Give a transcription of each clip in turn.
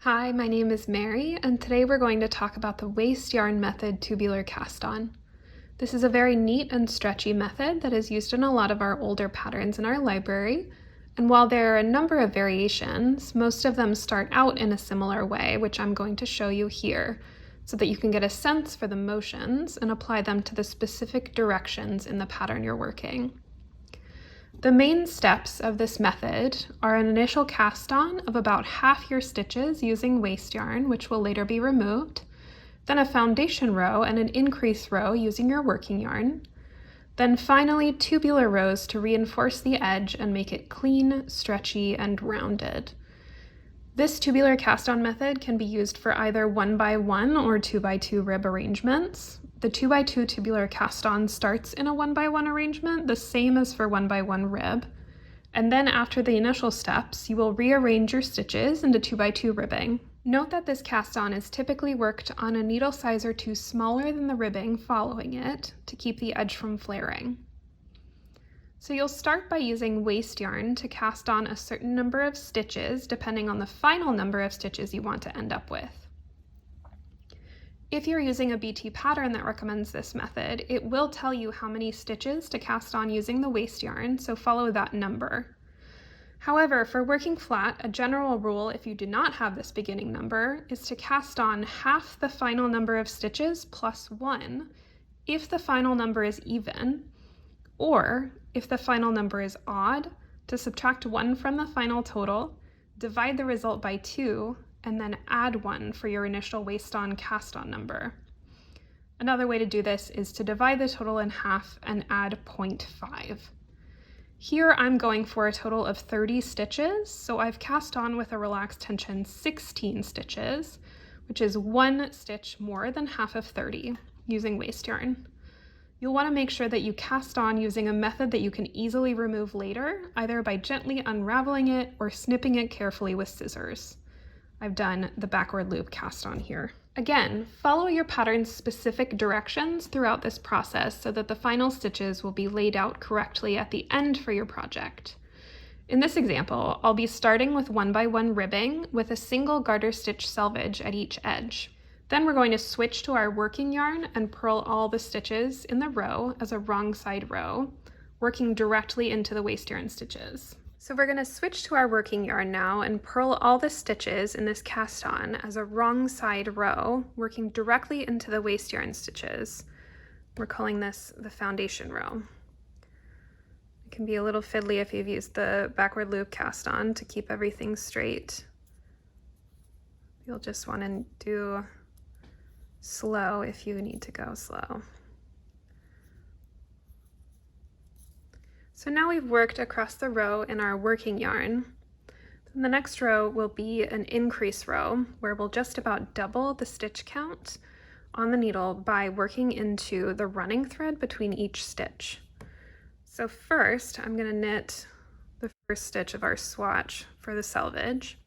Hi, my name is Mary, and today we're going to talk about the waste yarn method tubular cast on. This is a very neat and stretchy method that is used in a lot of our older patterns in our library, and while there are a number of variations, most of them start out in a similar way, which I'm going to show you here, so that you can get a sense for the motions and apply them to the specific directions in the pattern you're working. The main steps of this method are an initial cast on of about half your stitches using waste yarn, which will later be removed, then a foundation row and an increase row using your working yarn, then finally tubular rows to reinforce the edge and make it clean, stretchy, and rounded. This tubular cast on method can be used for either 1x1 or 2x2 rib arrangements. The 2x2 tubular cast on starts in a 1x1 arrangement, the same as for 1x1 rib. And then after the initial steps, you will rearrange your stitches into 2x2 ribbing. Note that this cast on is typically worked on a needle size or two smaller than the ribbing following it to keep the edge from flaring. So you'll start by using waste yarn to cast on a certain number of stitches depending on the final number of stitches you want to end up with. If you're using a BT pattern that recommends this method, it will tell you how many stitches to cast on using the waste yarn, so follow that number. However, for working flat, a general rule, if you do not have this beginning number, is to cast on half the final number of stitches plus 1 if the final number is even, or if the final number is odd, to subtract 1 from the final total, divide the result by 2, and then add 1 for your initial waste on cast on number. Another way to do this is to divide the total in half and add 0.5. Here I'm going for a total of 30 stitches, so I've cast on with a relaxed tension 16 stitches, which is 1 stitch more than half of 30 using waste yarn. You'll want to make sure that you cast on using a method that you can easily remove later, either by gently unraveling it or snipping it carefully with scissors. I've done the backward loop cast on here. Again, follow your pattern's specific directions throughout this process so that the final stitches will be laid out correctly at the end for your project. In this example, I'll be starting with 1x1 ribbing with a single garter stitch selvage at each edge. Then we're going to switch to our working yarn and purl all the stitches in the row as a wrong side row, working directly into the waste yarn stitches. So we're going to switch to our working yarn now and purl all the stitches in this cast on as a wrong side row, working directly into the waste yarn stitches. We're calling this the foundation row. It can be a little fiddly if you've used the backward loop cast on to keep everything straight. You'll just want to do slow if you need to go slow. So now we've worked across the row in our working yarn. Then the next row will be an increase row where we'll just about double the stitch count on the needle by working into the running thread between each stitch. So first I'm going to knit the first stitch of our swatch for the selvage.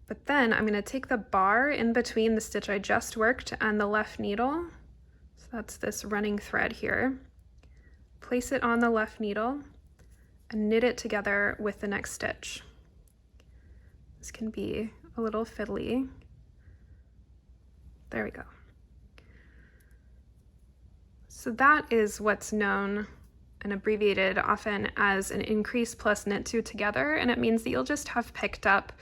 But then I'm going to take the bar in between the stitch I just worked and the left needle, so that's this running thread here, place it on the left needle and knit it together with the next stitch. This can be a little fiddly. There we go. So that is what's known and abbreviated often as an increase plus knit two together, and it means that you'll just have picked up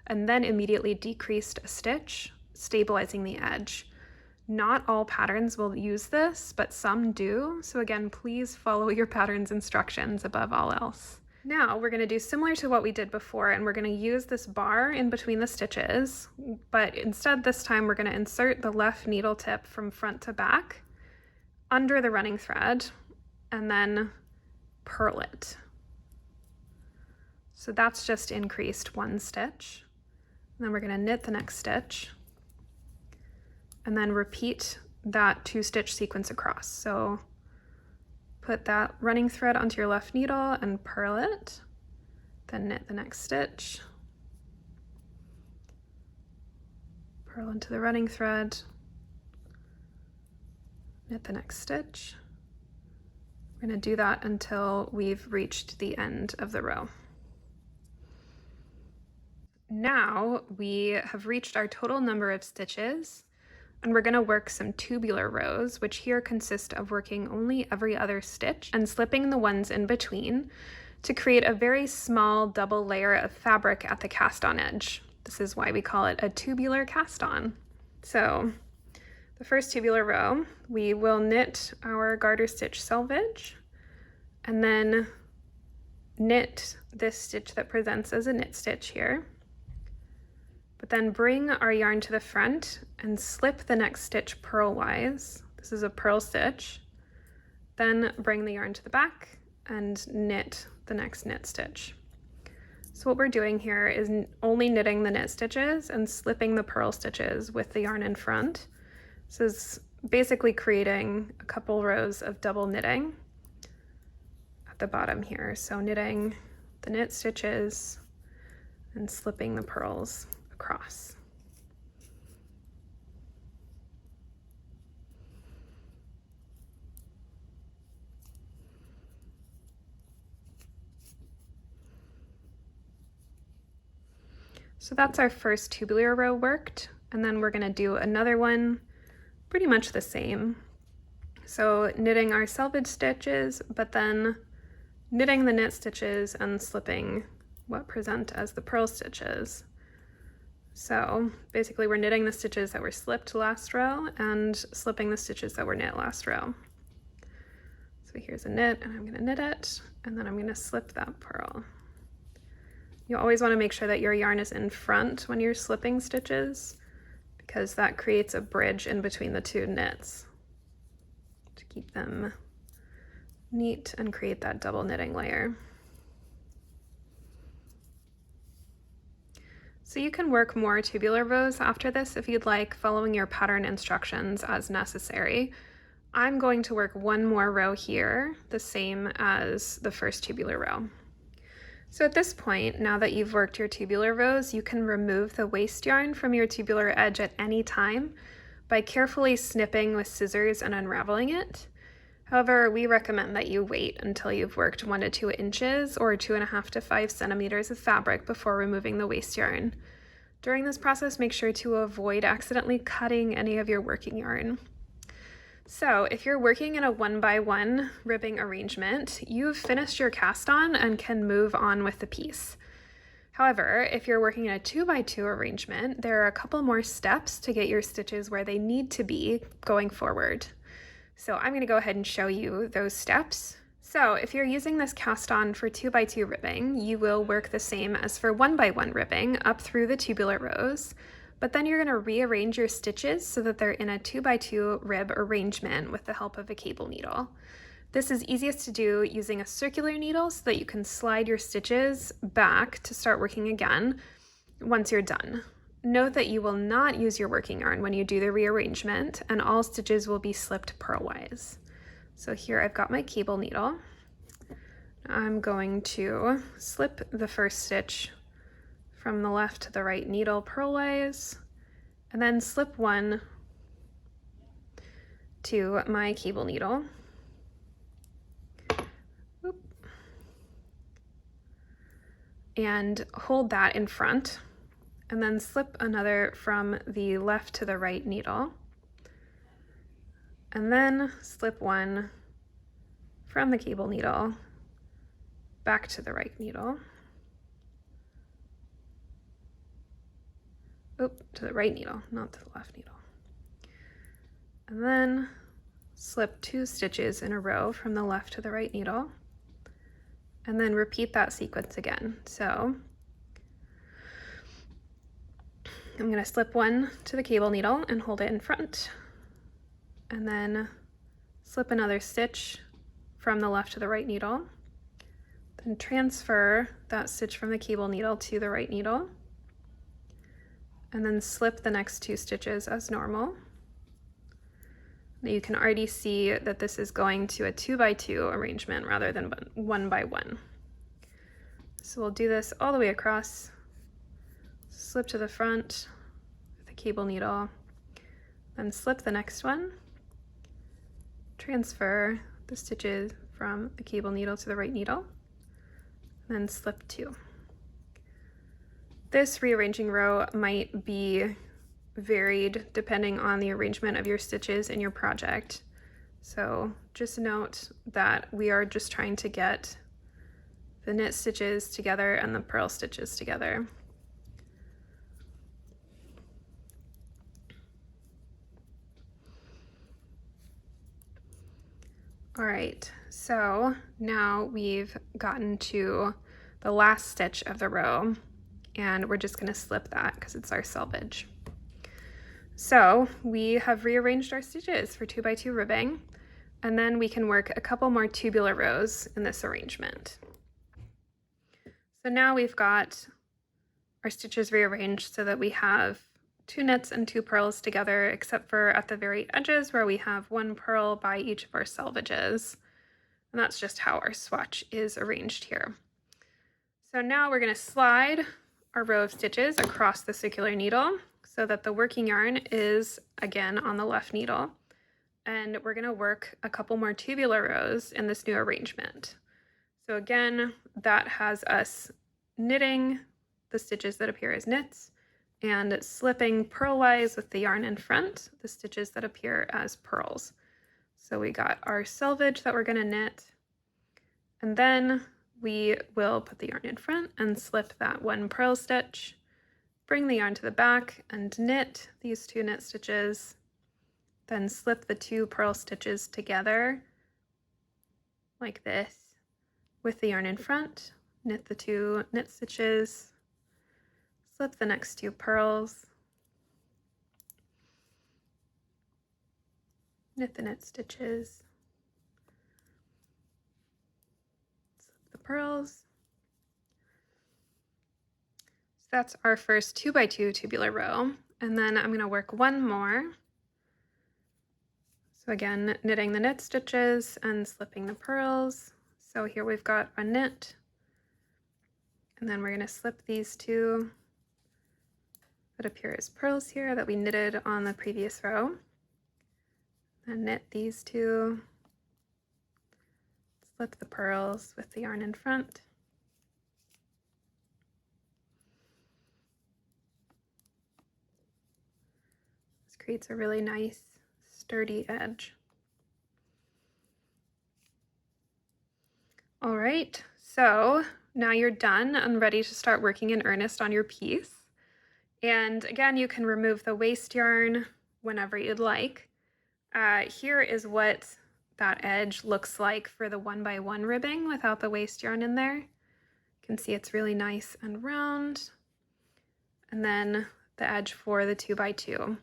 and then immediately decreased a stitch, stabilizing the edge. Not all patterns will use this, but some do. So again, please follow your pattern's instructions above all else. Now we're going to do similar to what we did before, and we're going to use this bar in between the stitches, but instead this time we're going to insert the left needle tip from front to back under the running thread and then purl it. So that's just increased 1 stitch. Then we're going to knit the next stitch and then repeat that 2-stitch sequence across. So put that running thread onto your left needle and purl it, then knit the next stitch, purl into the running thread, knit the next stitch. We're going to do that until we've reached the end of the row. Now we have reached our total number of stitches, and we're going to work some tubular rows, which here consist of working only every other stitch and slipping the ones in between to create a very small double layer of fabric at the cast-on edge. This is why we call it a tubular cast-on. So the first tubular row, we will knit our garter stitch selvage and then knit this stitch that presents as a knit stitch here, but then bring our yarn to the front and slip the next stitch purlwise. This is a purl stitch. Then bring the yarn to the back and knit the next knit stitch. So what we're doing here is only knitting the knit stitches and slipping the purl stitches with the yarn in front. This is basically creating a couple rows of double knitting at the bottom here. So knitting the knit stitches and slipping the purls across. So that's our first tubular row worked, and then we're going to do another one pretty much the same. So knitting our selvage stitches, but then knitting the knit stitches and slipping what present as the purl stitches. So basically we're knitting the stitches that were slipped last row and slipping the stitches that were knit last row. So here's a knit, and I'm going to knit it, and then I'm going to slip that purl. You always want to make sure that your yarn is in front when you're slipping stitches, because that creates a bridge in between the two knits to keep them neat and create that double knitting layer. So you can work more tubular rows after this if you'd like, following your pattern instructions as necessary. I'm going to work one more row here, the same as the first tubular row. So at this point, now that you've worked your tubular rows, you can remove the waste yarn from your tubular edge at any time by carefully snipping with scissors and unraveling it. However, we recommend that you wait until you've worked 1 to 2 inches or 2.5 to 5 centimeters of fabric before removing the waste yarn. During this process, make sure to avoid accidentally cutting any of your working yarn. So if you're working in a 1x1 ribbing arrangement, you've finished your cast on and can move on with the piece. However, if you're working in a 2x2 arrangement, there are a couple more steps to get your stitches where they need to be going forward. So I'm going to go ahead and show you those steps. So if you're using this cast on for 2x2 ribbing, you will work the same as for 1x1 ribbing up through the tubular rows, but then you're going to rearrange your stitches so that they're in a 2x2 rib arrangement with the help of a cable needle. This is easiest to do using a circular needle so that you can slide your stitches back to start working again once you're done. Note that you will not use your working yarn when you do the rearrangement, and all stitches will be slipped purlwise. So here I've got my cable needle. I'm going to slip the first stitch from the left to the right needle purlwise, and then slip one to my cable needle. And hold that in front, and then slip another from the left to the right needle, and then slip one from the cable needle back to the right needle. To the right needle, not to the left needle. And then slip 2 stitches in a row from the left to the right needle, and then repeat that sequence again. So I'm going to slip one to the cable needle and hold it in front, and then slip another stitch from the left to the right needle, then transfer that stitch from the cable needle to the right needle, and then slip the next 2 stitches as normal. Now you can already see that this is going to a 2x2 arrangement rather than 1x1. So we'll do this all the way across. Slip to the front with the cable needle, then slip the next one, transfer the stitches from the cable needle to the right needle, then slip 2. This rearranging row might be varied depending on the arrangement of your stitches in your project. So just note that we are just trying to get the knit stitches together and the purl stitches together. All right, so now we've gotten to the last stitch of the row, and we're just going to slip that because it's our selvage. So we have rearranged our stitches for 2x2 ribbing, and then we can work a couple more tubular rows in this arrangement. So now we've got our stitches rearranged so that we have 2 knits and 2 purls together, except for at the very edges where we have 1 purl by each of our selvages. And that's just how our swatch is arranged here. So now we're going to slide our row of stitches across the circular needle so that the working yarn is again on the left needle. And we're going to work a couple more tubular rows in this new arrangement. So again, that has us knitting the stitches that appear as knits and slipping purlwise with the yarn in front, the stitches that appear as purls. So we got our selvage that we're going to knit, and then we will put the yarn in front and slip that 1 purl stitch, bring the yarn to the back and knit these 2 knit stitches, then slip the 2 purl stitches together like this with the yarn in front, knit the 2 knit stitches, slip the next 2 purls, knit the knit stitches, slip the purls. So that's our first 2x2 tubular row, and then I'm going to work 1 more. So again, knitting the knit stitches and slipping the purls. So here we've got a knit, and then we're going to slip these 2 that appear as purls here that we knitted on the previous row, and knit these 2, slip the purls with the yarn in front, this creates a really nice sturdy edge. All right, so now you're done and ready to start working in earnest on your piece. And again, you can remove the waste yarn whenever you'd like. Here is what that edge looks like for the 1x1 ribbing without the waste yarn in there. You can see it's really nice and round. And then the edge for the 2x2.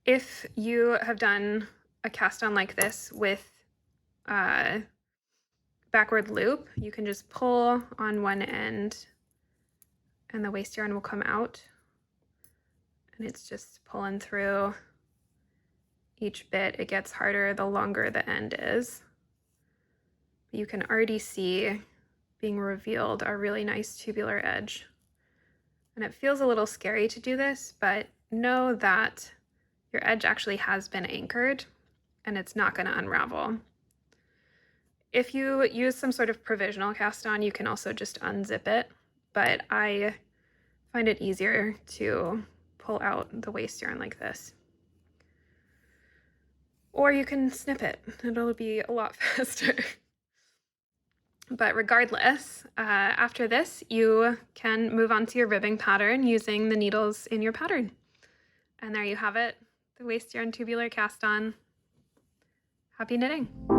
If you have done a cast on like this with backward loop, you can just pull on one end and the waste yarn will come out, and it's just pulling through each bit. It gets harder the longer the end is. But you can already see being revealed a really nice tubular edge. And it feels a little scary to do this, but know that your edge actually has been anchored and it's not going to unravel. If you use some sort of provisional cast on, you can also just unzip it, but I find it easier to pull out the waste yarn like this. Or you can snip it, it'll be a lot faster. But regardless, after this, you can move on to your ribbing pattern using the needles in your pattern. And there you have it, the waste yarn tubular cast on. Happy knitting!